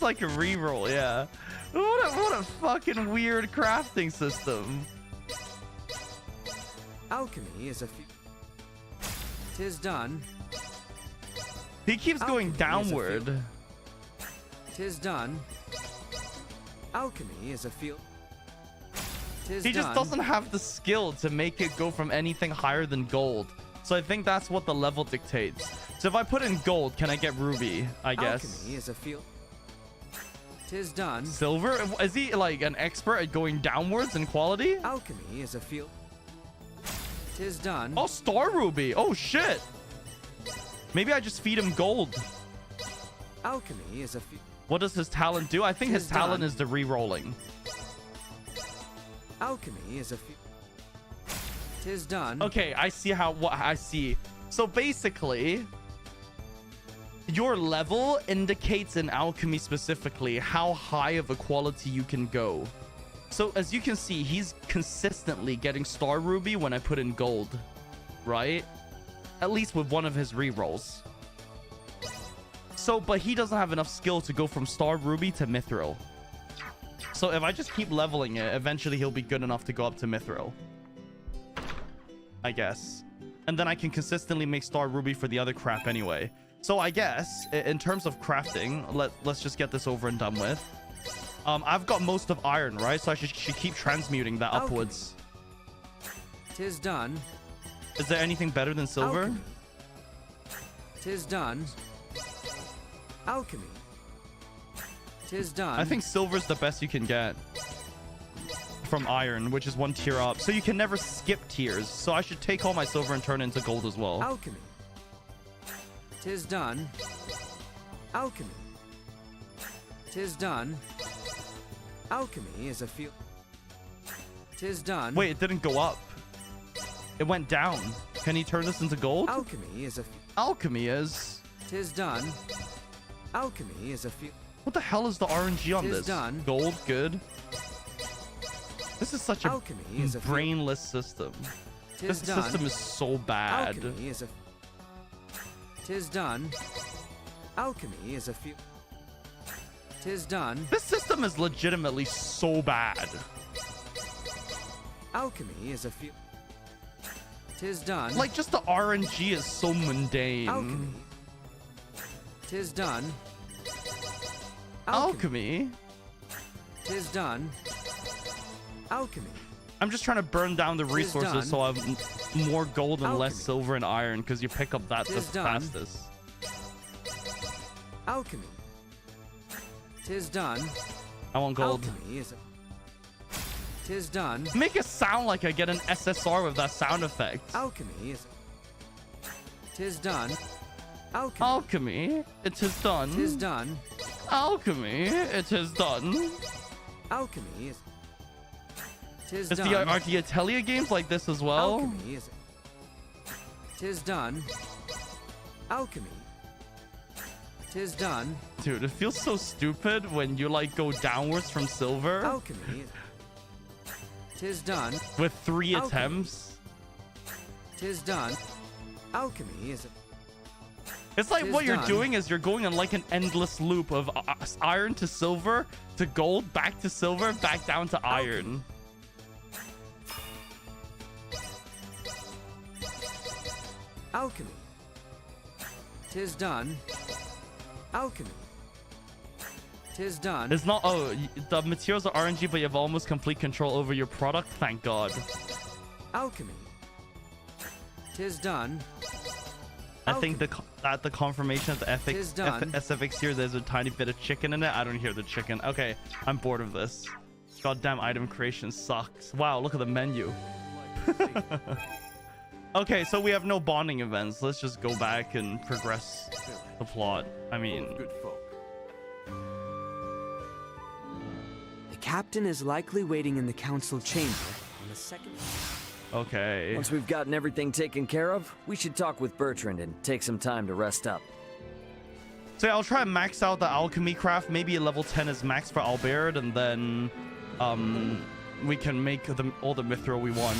it's like a reroll, yeah. What a fucking weird crafting system. Alchemy is a few. 'Tis done. He keeps going downward. 'Tis done. Alchemy is a field. He just doesn't have the skill to make it go from anything higher than gold. So I think that's what the level dictates. So if I put in gold, can I get ruby? I guess. Alchemy is a field. 'Tis done. Silver? Is he like an expert at going downwards in quality? Alchemy is a field. 'Tis done. Oh, star ruby. Oh shit. Maybe I just feed him gold. Alchemy is a field. What does his talent do? I think his talent is the re-rolling. Alchemy is a field. 'Tis done. Okay, I see what I see. So basically, your level indicates in alchemy specifically how high of a quality you can go. So as you can see, he's consistently getting star ruby when I put in gold, right? At least with one of his rerolls. So, but he doesn't have enough skill to go from star ruby to mithril. So if I just keep leveling it, eventually he'll be good enough to go up to mithril, I guess. And then I can consistently make star ruby for the other crap anyway. So I guess in terms of crafting, let's just get this over and done with. I've got most of iron, right? So I should keep transmuting that upwards. 'Tis done. Is there anything better than silver? Alchemy. 'Tis done. Alchemy. 'Tis done. I think silver's the best you can get from iron, which is one tier up. So you can never skip tiers. So I should take all my silver and turn it into gold as well. Alchemy. 'Tis done. Alchemy. 'Tis done. Alchemy is a field. 'Tis done. Wait, it didn't go up. It went down. Can he turn this into gold? Alchemy is a alchemy is. 'Tis done. Alchemy is a field. What the hell is the RNG on this? Done. Gold, good. This is such a Alchemy is a brainless system. This done. system is so bad. Alchemy is a. 'Tis done. Alchemy is a field. 'Tis done. This system is legitimately so bad. Alchemy is a field. 'Tis done. Like, just the RNG is so mundane. Alchemy. 'Tis done. Alchemy? 'Tis done. Alchemy. I'm just trying to burn down the resources so I have more gold and less silver and iron, because you pick up that the fastest. Alchemy. 'Tis done. I want gold. Alchemy is a. 'Tis done. Make it sound like I get an SSR with that sound effect. Alchemy is. 'Tis done. Alchemy. Alchemy, it is done. 'Tis done. Alchemy, it is done. Alchemy is. 'Tis Is done. are the Atelier games like this as well? Alchemy is. 'Tis done. Alchemy. 'Tis done. Dude, it feels so stupid when you like go downwards from silver. Alchemy is. 'Tis done. With 3 Alchemy. attempts. 'Tis done. Alchemy is. It's like 'Tis what you're done. doing is you're going on like an endless loop of iron to silver to gold, back to silver, back down to iron. Alchemy. 'Tis done. Alchemy. 'Tis done. It's not. Oh, the materials are RNG, but you have almost complete control over your product. Thank God. Alchemy. 'Tis done. I think the confirmation of the Tis done. SFX here, there's a tiny bit of chicken in it. I don't hear the chicken. Okay, I'm bored of this. Goddamn item creation sucks. Wow, look at the menu. Okay, so we have no bonding events. Let's just go back and progress the plot. I mean, Good folk. The captain is likely waiting in the council chamber on the second. okay. Once we've gotten everything taken care of, we should talk with Bertrand and take some time to rest up. So yeah, I'll try and max out the alchemy craft. Maybe a level 10 is max for Albert, and then we can make all the mithril we want.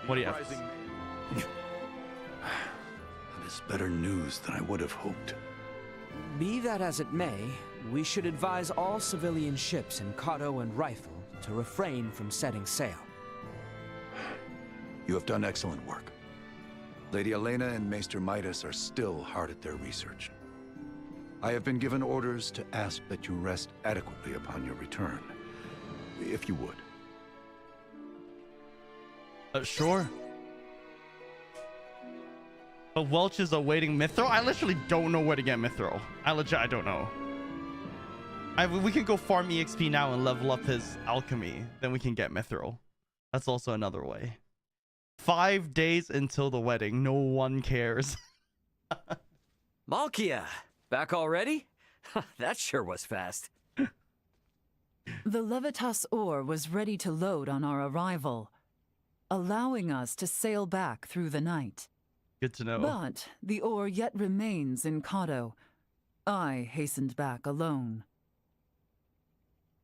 What do you have? is better news than I would have hoped. Be that as it may, we should advise all civilian ships in Kato and Rifle to refrain from setting sail. You have done excellent work. Lady Elena and Maester Midas are still hard at their research. I have been given orders to ask that you rest adequately upon your return, if you would. Sure. But Welch is awaiting Mithril? I literally don't know where to get Mithril. I don't know. We can go farm EXP now and level up his alchemy. Then we can get Mithril. That's also another way. 5 days until the wedding. No one cares. Malkia, back already? That sure was fast. The Levitas ore was ready to load on our arrival, allowing us to sail back through the night. Good to know. But the ore yet remains in Kato. I hastened back alone.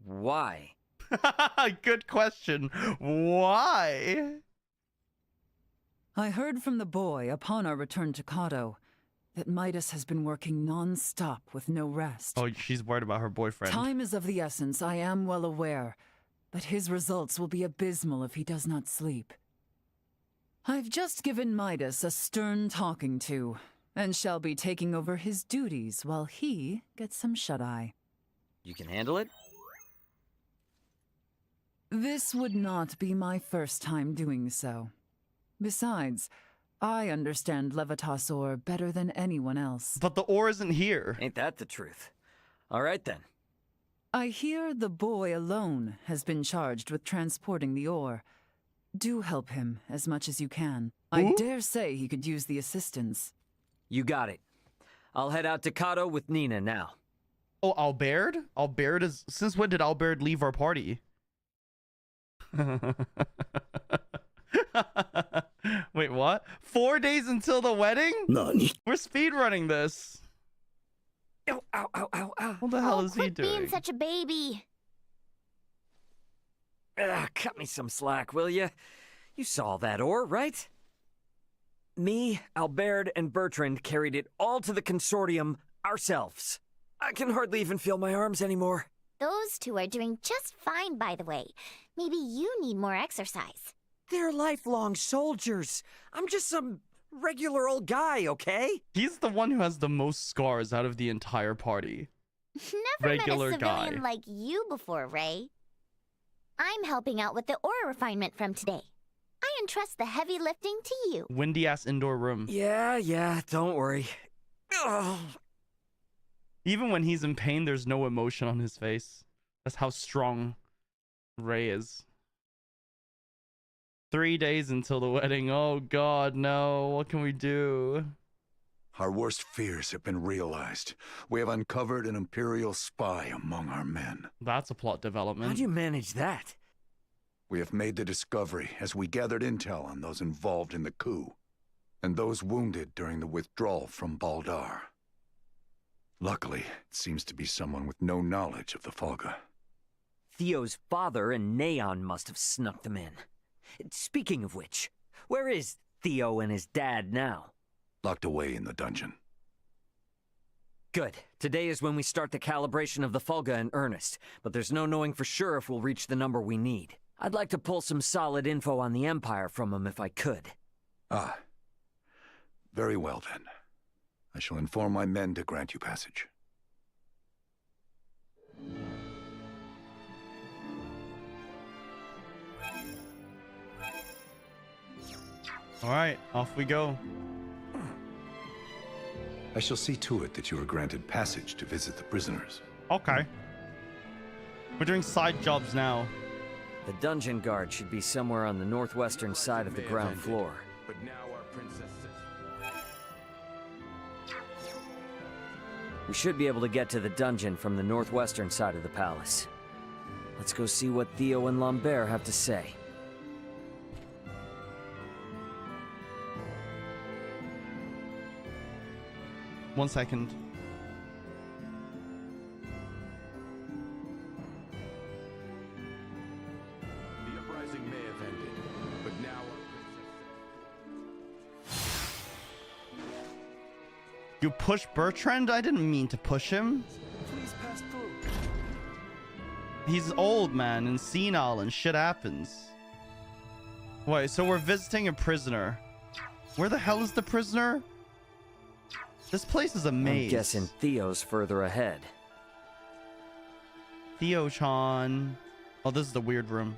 Why? Good question. Why? I heard from the boy upon our return to Kato that Midas has been working non-stop with no rest. Oh, she's worried about her boyfriend. Time is of the essence, I am well aware, but his results will be abysmal if he does not sleep. I've just given Midas a stern talking to, and shall be taking over his duties while he gets some shut-eye. You can handle it? This would not be my first time doing so. Besides, I understand Levitas ore better than anyone else. But the ore isn't here. Ain't that the truth? All right then. I hear the boy alone has been charged with transporting the ore. Do help him as much as you can. I dare say he could use the assistance. You got it. I'll head out to Kato with Nina now. Oh, Albert? Albert is... Since when did Albert leave our party? Wait, what? 4 days until the wedding? Nani? We're speedrunning this. Ow, ow, ow, ow, ow. What the hell is he Quit doing? being such a baby. Cut me some slack, will ya? You saw that ore, right? Me, Albert, and Bertrand carried it all to the consortium ourselves. I can hardly even feel my arms anymore. Those two are doing just fine, by the way. Maybe you need more exercise. They're lifelong soldiers. I'm just some regular old guy, okay? He's the one who has the most scars out of the entire party. Never Regular met a civilian guy. like you before, Ray. I'm helping out with the ore refinement from today. I entrust the heavy lifting to you. Windy ass indoor room. Yeah, don't worry. Ugh. Even when he's in pain, there's no emotion on his face. That's how strong Ray is. 3 days until the wedding. Oh god, no. What can we do? Our worst fears have been realized. We have uncovered an Imperial spy among our men. That's a plot development. How'd you manage that? We have made the discovery as we gathered intel on those involved in the coup, and those wounded during the withdrawal from Baldar. Luckily, it seems to be someone with no knowledge of the Folga. Theo's father and Neon must have snuck them in. Speaking of which, where is Theo and his dad now? Locked away in the dungeon. Good. Today is when we start the calibration of the Fulga in earnest, but there's no knowing for sure if we'll reach the number we need. I'd like to pull some solid info on the Empire from him if I could. Ah. Very well, then. I shall inform my men to grant you passage. Alright, off we go. I shall see to it that you are granted passage to visit the prisoners. Okay. We're doing side jobs now. The dungeon guard should be somewhere on the northwestern side of the ground floor. But now our princess We should be able to get to the dungeon from the northwestern side of the palace. Let's go see what Theo and Lambert have to say. One second. The uprising may have ended, but now our princess... push Bertrand? I didn't mean to push him. Please pass through. He's old, man, and senile, and shit happens. Wait, so we're visiting a prisoner. Where the hell is the prisoner? This place is a maze. I'm guessing Theo's further ahead. Theo-chan. Oh, this is the weird room.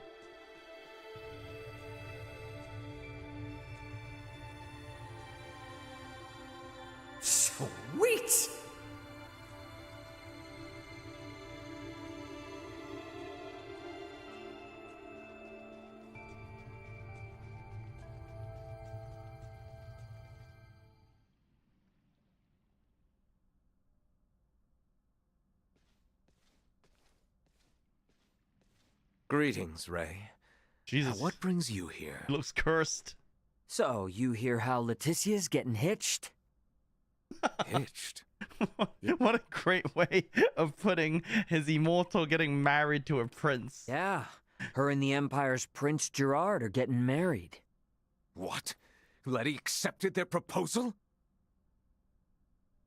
Sweet! Greetings, Ray. Jesus. Now, what brings you here? He looks cursed. So, you hear how Leticia's getting hitched? Hitched? What a great way of putting his immortal getting married to a prince. Yeah, her and the Empire's Prince Gerard are getting married. What? Letty accepted their proposal?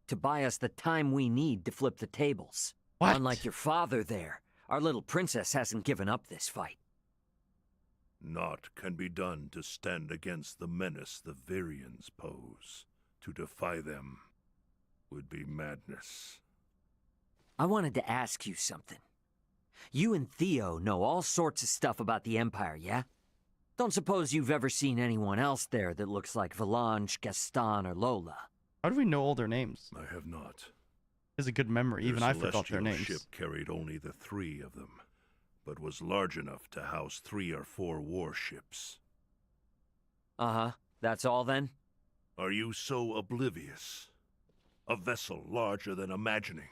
To buy us the time we need to flip the tables. What? Unlike your father there, our little princess hasn't given up this fight. Naught can be done to stand against the menace the Virians pose. To defy them would be madness. I wanted to ask you something. You and Theo know all sorts of stuff about the Empire, yeah? Don't suppose you've ever seen anyone else there that looks like Valange, Gaston, or Lola? How do we know all their names? I have not. He has a good memory. Even I forgot their celestial names. ship carried only the 3 of them, but was large enough to house 3 or 4 warships. Uh-huh. That's all then? Are you so oblivious? A vessel larger than imagining,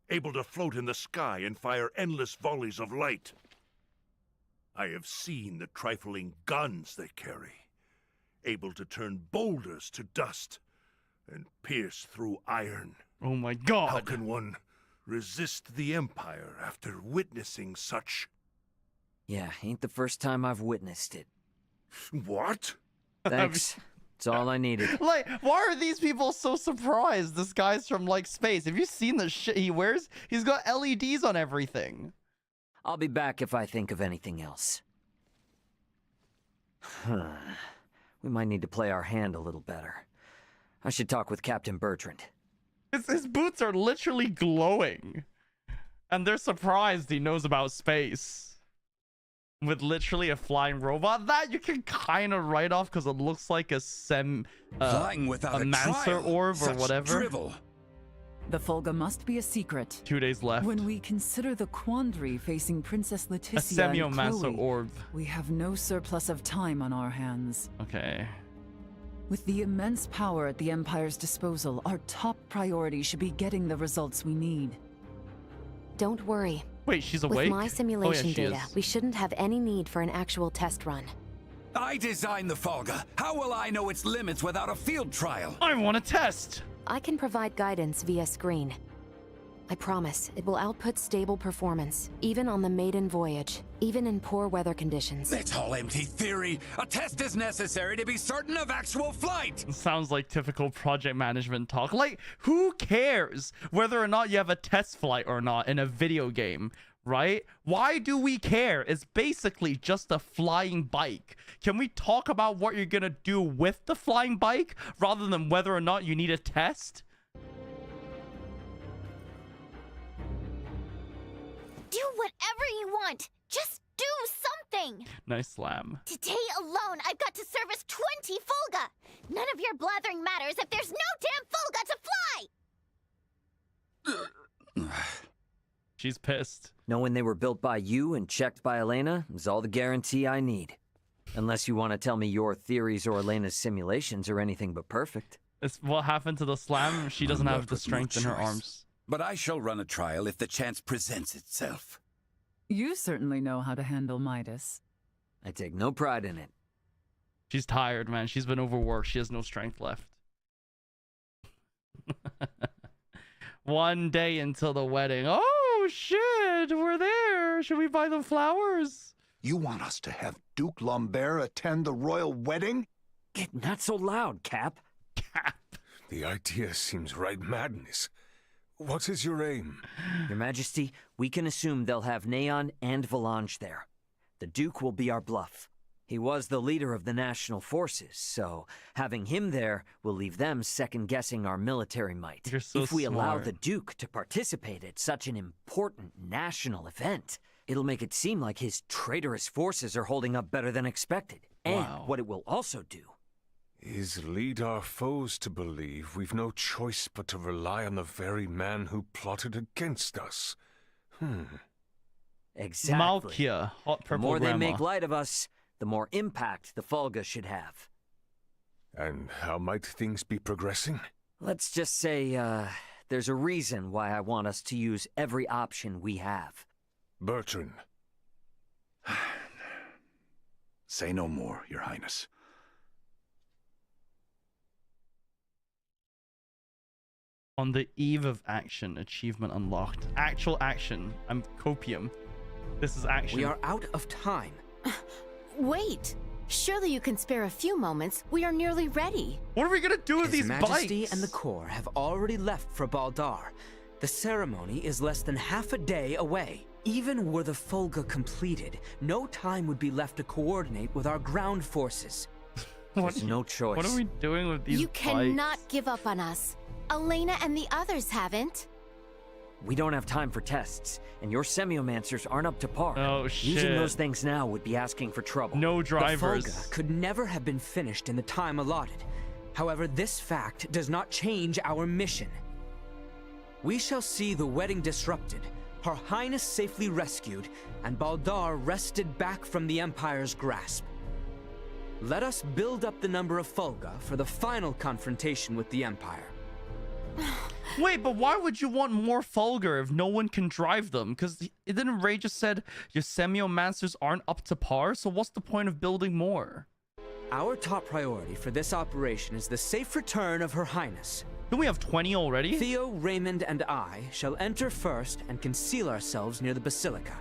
able to float in the sky and fire endless volleys of light. I have seen the trifling guns they carry, able to turn boulders to dust and pierce through iron. Oh my god. How can one resist the Empire after witnessing such... Yeah, ain't the first time I've witnessed it. What? Thanks. That's all I needed. Like, why are these people so surprised? This guy's from, like, space. Have you seen the shit he wears? He's got LEDs on everything. I'll be back if I think of anything else. We might need to play our hand a little better. I should talk with Captain Bertrand. His boots are literally glowing. And they're surprised he knows about space. With literally a flying robot. That you can kind of write off because it looks like a Flying without a Mancer trial. orb or Such whatever. drivel. The Folga must be a secret. 2 days left. When we consider the quandary facing Princess A Leticia and Semiomancer Chloe, orb. we have no surplus of time on our hands. Okay. With the immense power at the Empire's disposal, our top priority should be getting the results we need. Don't worry. Wait, she's With awake? my simulation she data, is. we shouldn't have any need for an actual test run. I designed the Folga. How will I know its limits without a field trial? I want to test. I can provide guidance via screen. I promise, it will output stable performance, even on the maiden voyage, even in poor weather conditions. That's all empty theory. A test is necessary to be certain of actual flight. Sounds like typical project management talk. Like, who cares whether or not you have a test flight or not in a video game, right? Why do we care? It's basically just a flying bike. Can we talk about what you're gonna do with the flying bike rather than whether or not you need a test? Do whatever you want. Just do something. Nice slam. Today alone, I've got to service 20 Folga. None of your blathering matters if there's no damn Folga to fly. She's pissed. Knowing they were built by you and checked by Elena is all the guarantee I need. Unless you want to tell me your theories or Elena's simulations are anything but perfect. It's what happened to the slam. She doesn't I'm have left the with no strength in her choice. arms. But I shall run a trial if the chance presents itself. You certainly know how to handle Midas. I take no pride in it. She's tired, man. She's been overworked. She has no strength left. 1 day until the wedding. Oh, shit. We're there. Should we buy them flowers? You want us to have Duke Lambert attend the royal wedding? Not so loud, Cap. Cap. The idea seems right madness. What is your aim? Your Majesty, we can assume they'll have Neon and Valange there. The Duke will be our bluff. He was the leader of the national forces, so having him there will leave them second-guessing our military might. You're so if we allow smart. the Duke to participate at such an important national event, it'll make it seem like his traitorous forces are holding up better than expected. And Wow. what it will also do Is lead our foes to believe we've no choice but to rely on the very man who plotted against us. exactly. Malkia, hot The purple more they grandma. make light of us, the more impact the Folga should have. And how might things be progressing? Let's just say, there's a reason why I want us to use every option we have. Bertrand. Say no more, Your Highness. On the eve of action, achievement unlocked. Actual action. I'm copium. This is action. We are out of time. Wait! Surely you can spare a few moments. We are nearly ready. What are we gonna do with His these Majesty bikes? and the Corps have already left for Baldar. The ceremony is less than half a day away. Even were the Folga completed, no time would be left to coordinate with our ground forces. There's no choice. What are we doing with these You bikes? cannot give up on us. Elena and the others haven't. We don't have time for tests, and your semiomancers aren't up to par. Oh, shit. Using those things now would be asking for trouble. No drivers. The Folga could never have been finished in the time allotted. However, this fact does not change our mission. We shall see the wedding disrupted, Her Highness safely rescued, and Baldar wrested back from the Empire's grasp. Let us build up the number of Folga for the final confrontation with the Empire. Wait, but why would you want more Fulgur if no one can drive them? Because didn't Ray just said your semiomancers aren't up to par? So what's the point of building more? Our top priority for this operation is the safe return of Her Highness. Don't we have 20 already? Theo, Raymond, and I shall enter first and conceal ourselves near the Basilica.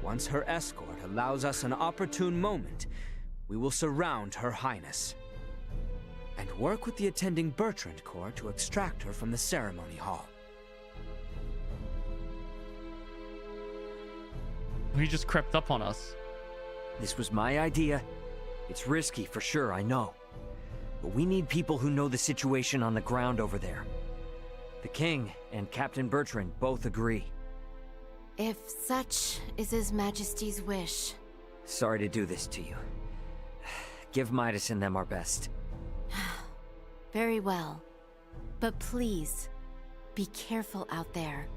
Once her escort allows us an opportune moment, we will surround Her Highness and work with the attending Bertrand Corps to extract her from the ceremony hall. He just crept up on us. This was my idea. It's risky for sure, I know. But we need people who know the situation on the ground over there. The King and Captain Bertrand both agree. If such is His Majesty's wish. Sorry to do this to you. Give Midas and them our best. Very well. But please, be careful out there.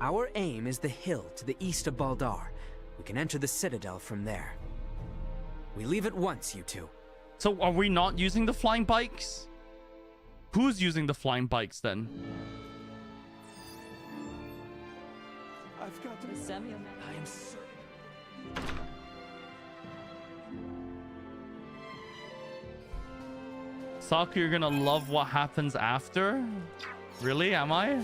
Our aim is the hill to the east of Baldar. We can enter the Citadel from there. We leave at once, you two. So are we not using the flying bikes? Who's using the flying bikes then? I've got to... I am certain. Saku, you're gonna love what happens after? Really? Am I?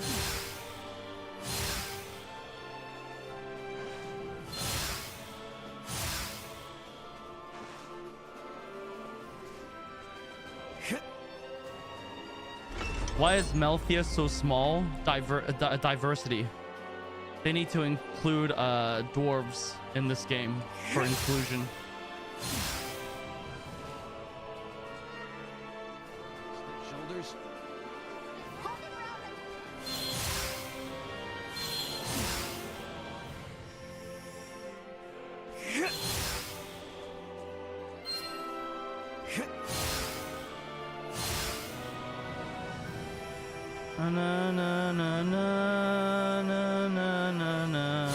Why is Melthea so small? Diversity. They need to include dwarves in this game for inclusion. Shoulders. Na na na na na na na na.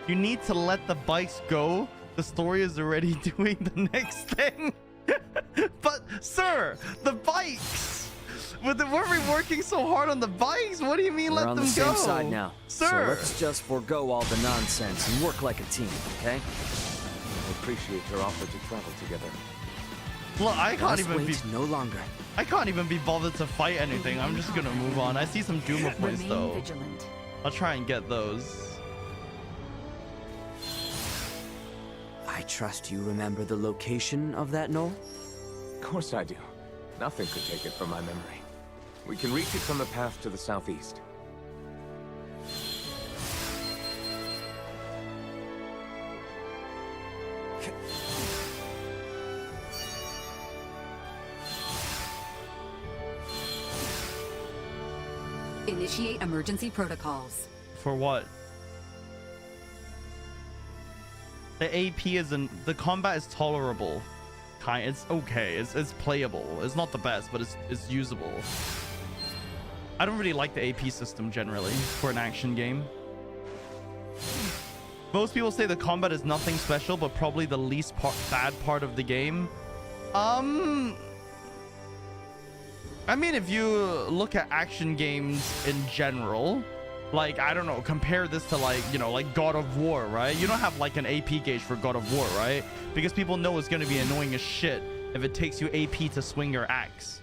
You need to let the bikes go. The story is already doing the next thing. But sir, the bikes. Weren't we working so hard on the bikes? What do you mean We're let on them the same go? side now. Sir. So let's just forego all the nonsense and work like a team, okay? I appreciate your offer to travel together. Look, I Let can't us even be wait no longer. I can't even be bothered to fight anything. I'm just gonna move on. I see some Duma points Remain though. vigilant. I'll try and get those. I trust you remember the location of that knoll? Of course I do. Nothing could take it from my memory. We can reach it from the path to the southeast. Initiate emergency protocols. For what? The AP isn't... The combat is tolerable. It's okay. It's playable. It's not the best, but it's usable. I don't really like the AP system generally for an action game. Most people say the combat is nothing special, but probably the least bad part of the game. I mean, if you look at action games in general, like, I don't know, compare this to, like, you know, like God of War, right? You don't have like an AP gauge for God of War, right? Because people know it's going to be annoying as shit if it takes you AP to swing your axe,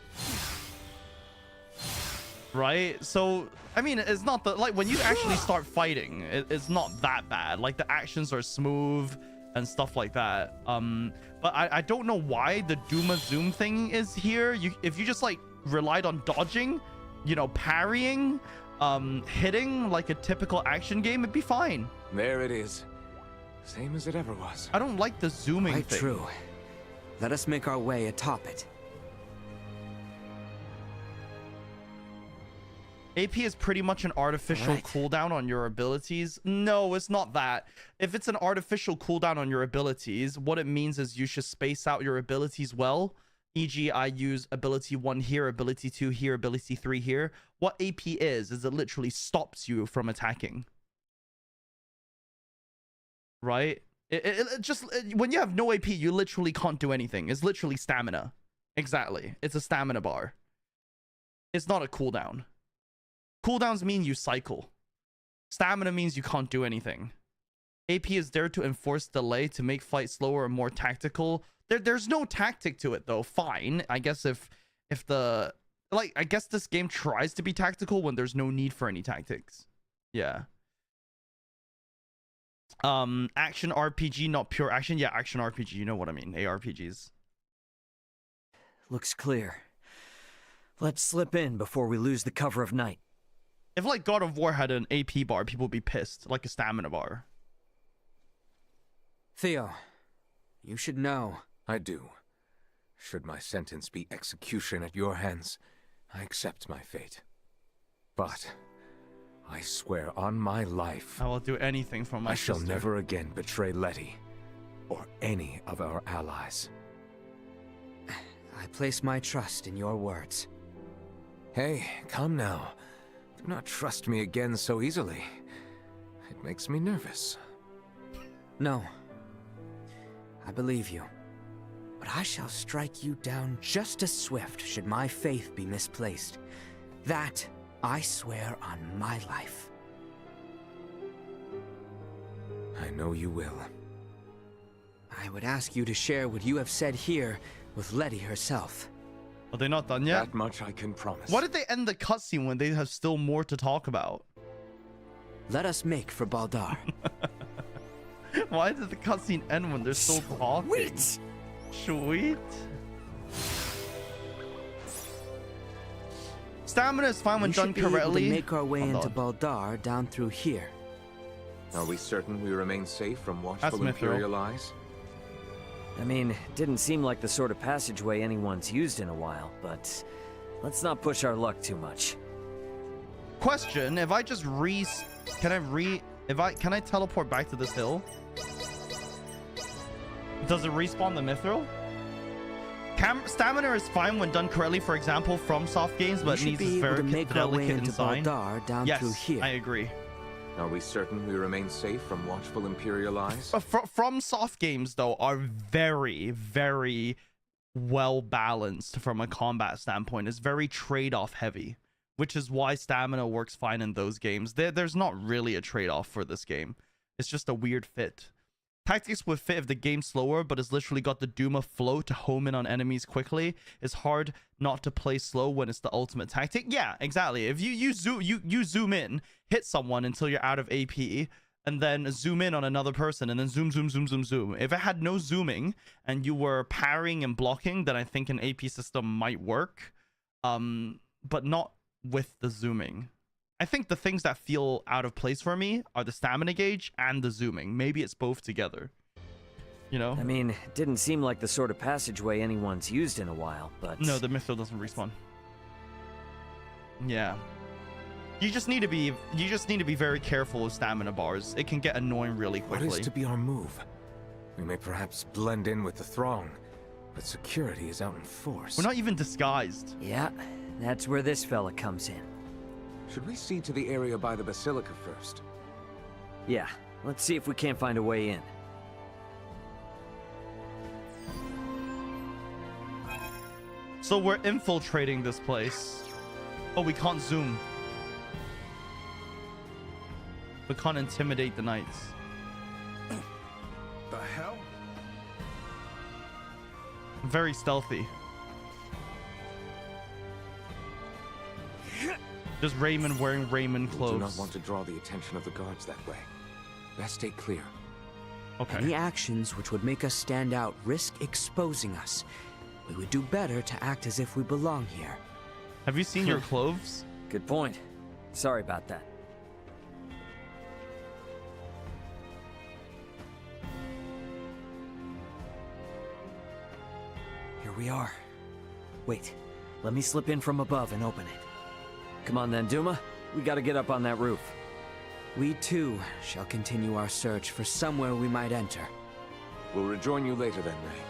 right? So I mean, it's not the, like, when you actually start fighting, it's not that bad. Like, the actions are smooth and stuff like that. But I don't know why the Duma Zoom thing is here. If you just like relied on dodging, you know, parrying, hitting like a typical action game, it'd be fine. There it is. Same as it ever was. I don't like the zooming Quite thing. true. Let us make our way atop it. AP is pretty much an artificial cooldown on your abilities. No, it's not that. If it's an artificial cooldown on your abilities, what it means is you should space out your abilities well. E.g., I use ability 1 here, ability 2 here, ability 3 here. What AP is it literally stops you from attacking. Right? It just, when you have no AP, you literally can't do anything. It's literally stamina. Exactly. It's a stamina bar. It's not a cooldown. Cooldowns mean you cycle. Stamina means you can't do anything. AP is there to enforce delay, to make fight slower and more tactical. There's no tactic to it though. Fine. I guess if the, like, I guess this game tries to be tactical when there's no need for any tactics. Yeah. Action RPG, not pure action. Yeah, action RPG. You know what I mean. ARPGs. Looks clear. Let's slip in before we lose the cover of night. If like God of War had an AP bar, people would be pissed. Like a stamina bar. Theo, you should know. I do. Should my sentence be execution at your hands, I accept my fate. But I swear on my life, I will do anything for my sister. I shall never again betray Letty or any of our allies. I place my trust in your words. Hey, come now. Do not trust me again so easily. It makes me nervous. No. I believe you. But I shall strike you down just as swift should my faith be misplaced. That I swear on my life. I know you will. I would ask you to share what you have said here with Letty herself. Are they not done yet? That much I can promise. Why did they end the cutscene when they have still more to talk about? Let us make for Baldar. Why did the cutscene end when they're still talking? Sweet. Stamina is fine when done correctly. We make our way into Baldar down through here. Are we certain we remain safe from watchful That's Imperial eyes? I mean, it didn't seem like the sort of passageway anyone's used in a while, but let's not push our luck too much. Question, if I just can I teleport back to this hill? Does it respawn the mithril? Stamina is fine when done correctly, for example, from soft games, but needs this very delicate design. Yes, I agree. Are we certain we remain safe from watchful Imperial eyes? From soft games, though, are very, very well balanced from a combat standpoint. It's very trade-off heavy, which is why stamina works fine in those games. There's not really a trade-off for this game. It's just a weird fit. Tactics would fit if the game's slower, but it's literally got the Duma flow to home in on enemies quickly. It's hard not to play slow when it's the ultimate tactic. Yeah, exactly. If you zoom in, hit someone until you're out of AP, and then zoom in on another person, and then zoom, zoom, zoom, zoom, zoom. If it had no zooming and you were parrying and blocking, then I think an AP system might work, but not with the zooming. I think the things that feel out of place for me are the stamina gauge and the zooming. Maybe it's both together. You know? I mean, it didn't seem like the sort of passageway anyone's used in a while, but... No, the mythical doesn't respawn. Yeah. You just need to be very careful with stamina bars. It can get annoying really quickly. What is to be our move? We may perhaps blend in with the throng, but security is out in force. We're not even disguised. Yeah, that's where this fella comes in. Should we see to the area by the Basilica first? Yeah, let's see if we can't find a way in. So we're infiltrating this place. Oh, we can't zoom. We can't intimidate the knights. The hell? Very stealthy. Just Raymond wearing Raymond clothes. We do not want to draw the attention of the guards that way. Best stay clear. Okay. Any actions which would make us stand out risk exposing us. We would do better to act as if we belong here. Have you seen your clothes? Good point. Sorry about that. Here we are. Wait, let me slip in from above and open it. Come on then, Duma. We gotta get up on that roof. We too shall continue our search for somewhere we might enter. We'll rejoin you later then, Ray.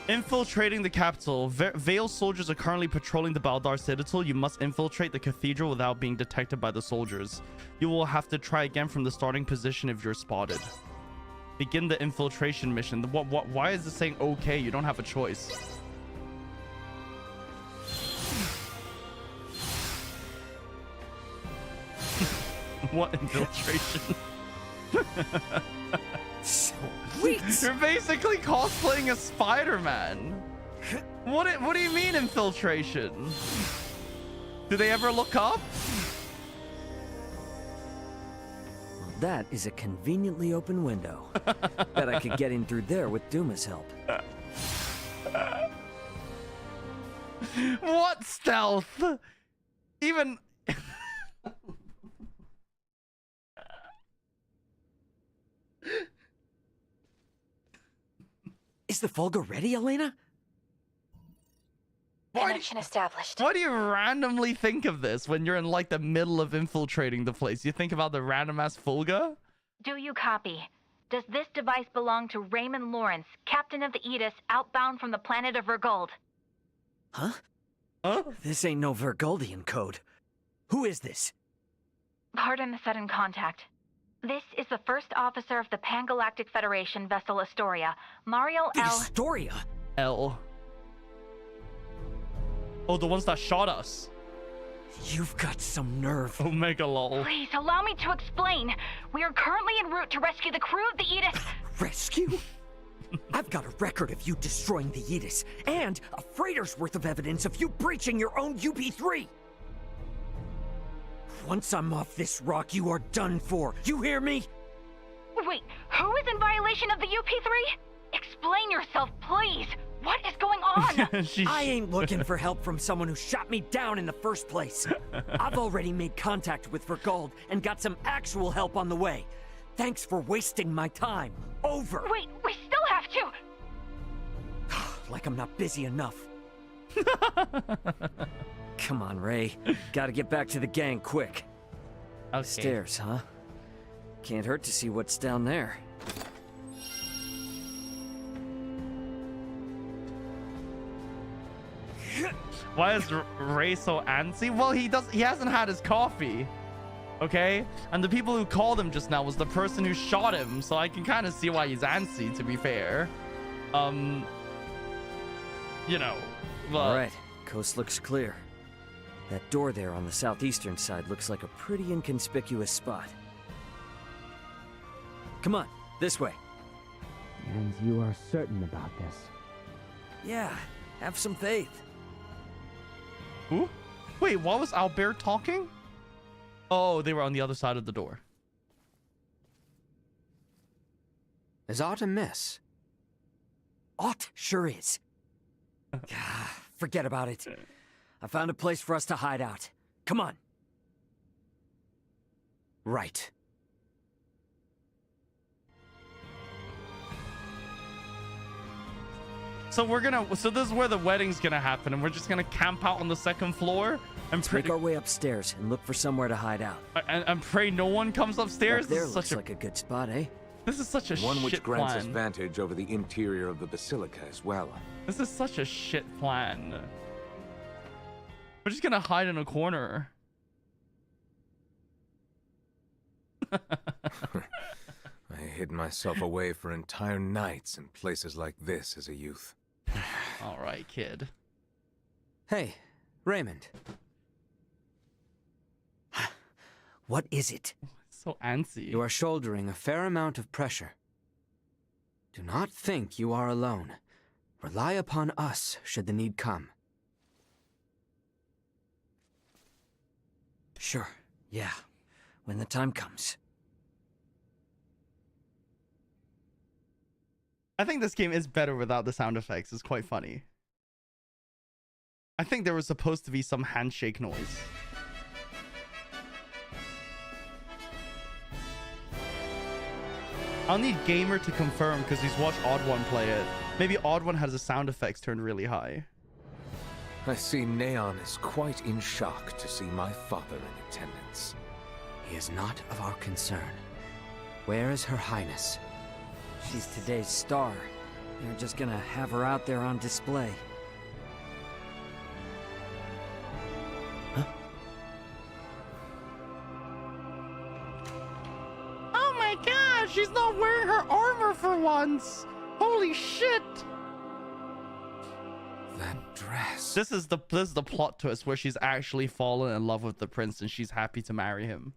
Infiltrating the capital. Veil soldiers are currently patrolling the Baldar Citadel. You must infiltrate the cathedral without being detected by the soldiers. You will have to try again from the starting position if you're spotted. Begin the infiltration mission. Why is this saying okay? You don't have a choice. What infiltration? Sweet. You're basically cosplaying a Spider-Man. What do you mean infiltration? Do they ever look up? Well, that is a conveniently open window. Bet I could get in through there with Duma's help. What stealth? Even... Is the Fulga ready, Elena? Connection established. Why do you randomly think of this when you're in like the middle of infiltrating the place? You think about the random ass Fulga? Do you copy? Does this device belong to Raymond Lawrence, captain of the Aegis, outbound from the planet of Vergold? Huh? Huh? This ain't no Vergoldian code. Who is this? Pardon the sudden contact. This is the first officer of the Pan-Galactic Federation vessel Astoria, Mario The L. Astoria? L. Oh, the ones that shot us. You've got some nerve. Omega lol. Please allow me to explain. We are currently en route to rescue the crew of the Aegis. Rescue? I've got a record of you destroying the Aegis, and a freighter's worth of evidence of you breaching your own UP-3. Once I'm off this rock, you are done for. You hear me? Wait, who is in violation of the UP-3? Explain yourself, please. What is going on? I ain't looking for help from someone who shot me down in the first place. I've already made contact with Vergold and got some actual help on the way. Thanks for wasting my time. Over. Wait, we still have to. Like I'm not busy enough. Come on, Ray. Gotta get back to the gang quick. Okay. Stairs, huh? Can't hurt to see what's down there. Why is Ray so antsy? Well, he hasn't had his coffee. Okay? And the people who called him just now was the person who shot him, so I can kind of see why he's antsy, to be fair. You know. But... All right, coast looks clear. That door there on the southeastern side looks like a pretty inconspicuous spot. Come on, this way. And you are certain about this? Yeah, have some faith. Who? Wait, what was Albert talking? Oh, they were on the other side of the door. Is aught amiss? Aught sure is. Forget about it. I found a place for us to hide out. Come on. Right. So this is where the wedding's gonna happen, and we're just gonna camp out on the second floor and make our way upstairs and look for somewhere to hide out. And pray no one comes upstairs. There looks like a good spot, eh? This is such a shit plan. One which grants us vantage over the interior of the basilica as well. This is such a shit plan. We're just gonna hide in a corner. I hid myself away for entire nights in places like this as a youth. All right, kid. Hey, Raymond. What is it? So antsy. You are shouldering a fair amount of pressure. Do not think you are alone. Rely upon us should the need come. Sure, yeah. When the time comes. I think this game is better without the sound effects. It's quite funny. I think there was supposed to be some handshake noise. I'll need Gamer to confirm because he's watched Odd One play it. Maybe Odd One has the sound effects turned really high. I see Neon is quite in shock to see my father in attendance. He is not of our concern. Where is Her Highness? She's today's star. You're just gonna have her out there on display. Huh? Oh my god, she's not wearing her armor for once! Holy shit! That dress. This is the plot twist where she's actually fallen in love with the prince and she's happy to marry him.